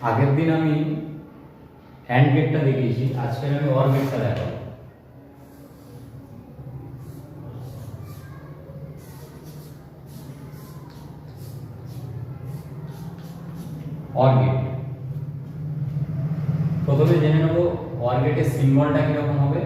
আগের দিন আমি হ্যান্ড গেটটা দেখিয়েছি, আজকে আমি অর গেটটা দেখাবো। অর গেট প্রথমে জেনে নেব অর গেটের সিম্বলটা কিরকম হবে।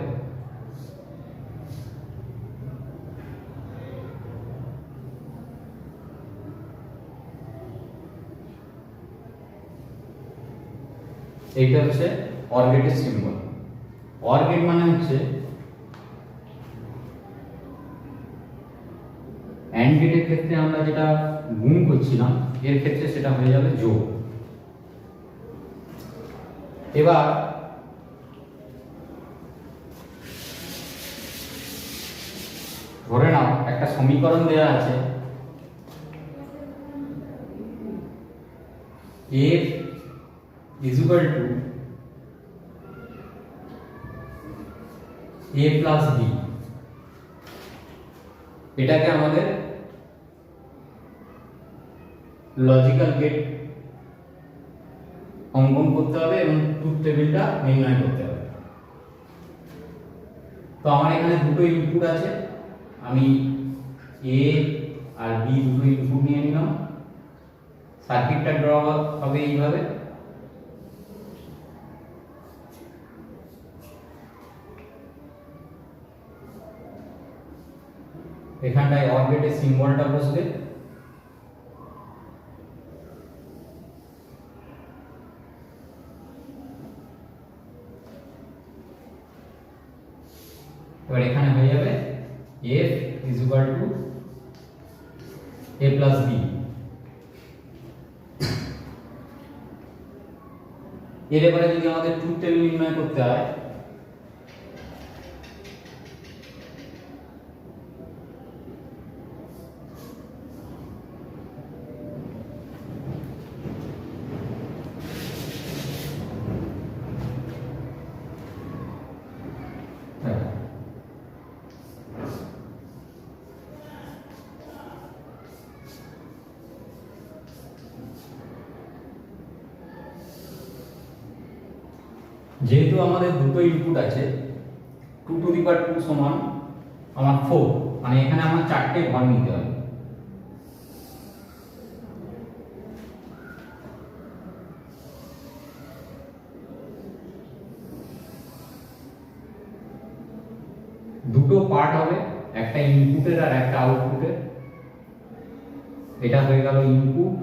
এইটা হচ্ছে অর গেটের সিম্বল। অর গেট মানে হচ্ছে অ্যান্ড গেটের ক্ষেত্রে আমরা যেটা গুণ করছিলাম, এর ক্ষেত্রে সেটা হয়ে যাবে যোগ। এবার ধরে নাও একটা সমীকরণ দেওয়া আছে f is equal to a plus b। এটাকে আমাদের লজিক্যাল গেট অঙ্কন করতে হবে এবং ট্রুথ টেবিলটা নির্ণয় করতে হবে। তো আমার এখানে দুটো ইনপুট আছে, আমি a আর b দুটো ইনপুট নিয়ে নিলাম। সার্কিটটা ড্র হবে এইভাবে। এখানটায় অর গেটের সিম্বলটা বসবে। এবার এখানে হয়ে যাবে f is equal to a plus b। এর এবারে যদি আমাদের ট্রুথ টেবিল নির্ণয় করতে হয়, যেহেতু আমাদের দুটো ইনপুট আছে, 2 টু দি পাওয়ার 2 সমান আমার 4, মানে এখানে আমার চারটে ঘর নিতে হবে। দুটো পার্ট হবে, একটা ইনপুটের আর একটা আউটপুটের। এটা হয়ে গেল ইনপুট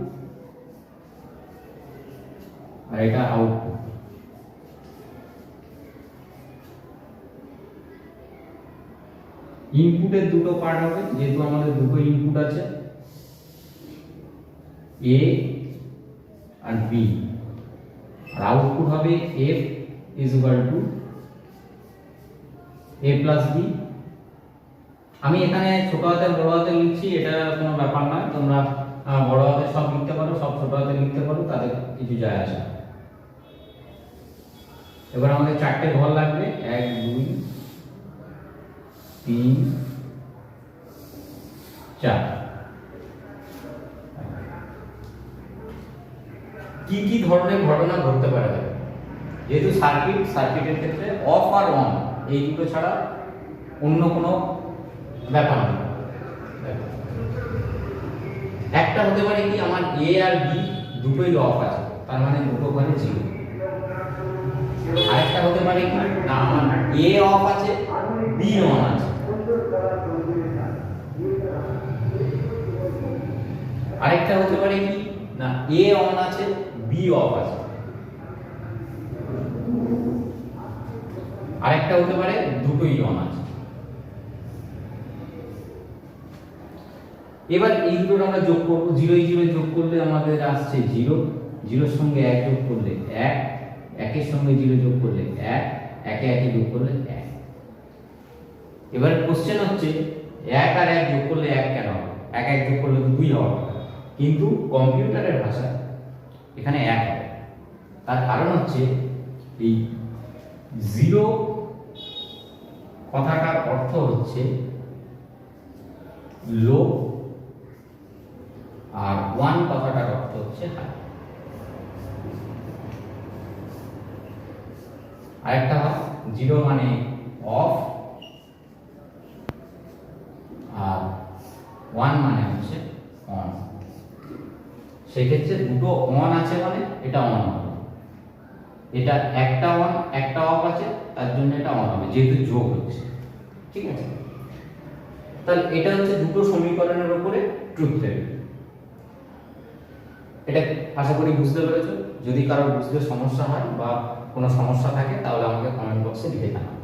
আর এটা আউটপুট। ইনপুটের দুটো পার্ট হবে, যেহেতু আমাদের দুটো ইনপুট আছে a আর b, আর আউটপুট হবে f is equal to a plus b। আমি এখানে ছোট হাতের বড় হাতে লিখছি, এটা কোনো ব্যাপার নয়, তোমরা বড় হাতে সব লিখতে পারো, সব ছোট হাতে লিখতে পারো, তাদের কিছু যায় আসে না। এবার আমাদের চারটে ঘর লাগবে, 1 2 3 4। কি কি ধরনের ঘটনা ঘটতে পারে দেখো। যেহেতু সার্কিটের ক্ষেত্রে অফ আর অন এই দুটো ছাড়া অন্য কোনো ব্যাপার নেই। একটা হতে পারে কি, আমার a আর b দুটোই অফ আছে, তার মানে দুটো ঘরে 0। আরেকটা হতে পারে কি, না আমার a অফ আছে b অন আছে। আরেকটা হতে পারে কি, না a অন আছে b অফ আছে। আরেকটা হতে পারে দুটোই অন আছে। এবার এই দুটো আমরা যোগ করব, 0 0 যোগ করলে আমাদের আসছে 0, 0 এর সঙ্গে 1 যোগ করলে 1, 1 এর সঙ্গে 0 যোগ করলে 1, 1 এ 1 যোগ করলে 1। এবার কোশ্চেন হচ্ছে 1 আর 1 যোগ করলে 1 কেন হবে? 1 1 যোগ করলে তো 2 হবে, কিন্তু কম্পিউটারের ভাষায় এখানে 1 হবে। তার কারণ হচ্ছে এই 0 কথাটার অর্থ হচ্ছে লো আর 1 কথাটার অর্থ হচ্ছে হাই। আরেকটা হয় 0 মানে অফ, আর 1 মানে হচ্ছে অন। সেক্ষেত্রে দুটো অন আছে মানে এটা অন হবে, এটা একটা অন একটা অফ আছে তার জন্য এটা অন হবে, যেহেতু যোগ হচ্ছে। ঠিক আছে, তাহলে এটা হচ্ছে দুটো সমীকরণের উপরে ট্রুথ টেবিল। এটা আশা করি বুঝতে পেরেছো। যদি কারো বুঝতে সমস্যা হয় বা কোনো সমস্যা থাকে তাহলে আমাকে কমেন্ট বক্সে লিখে জানাও।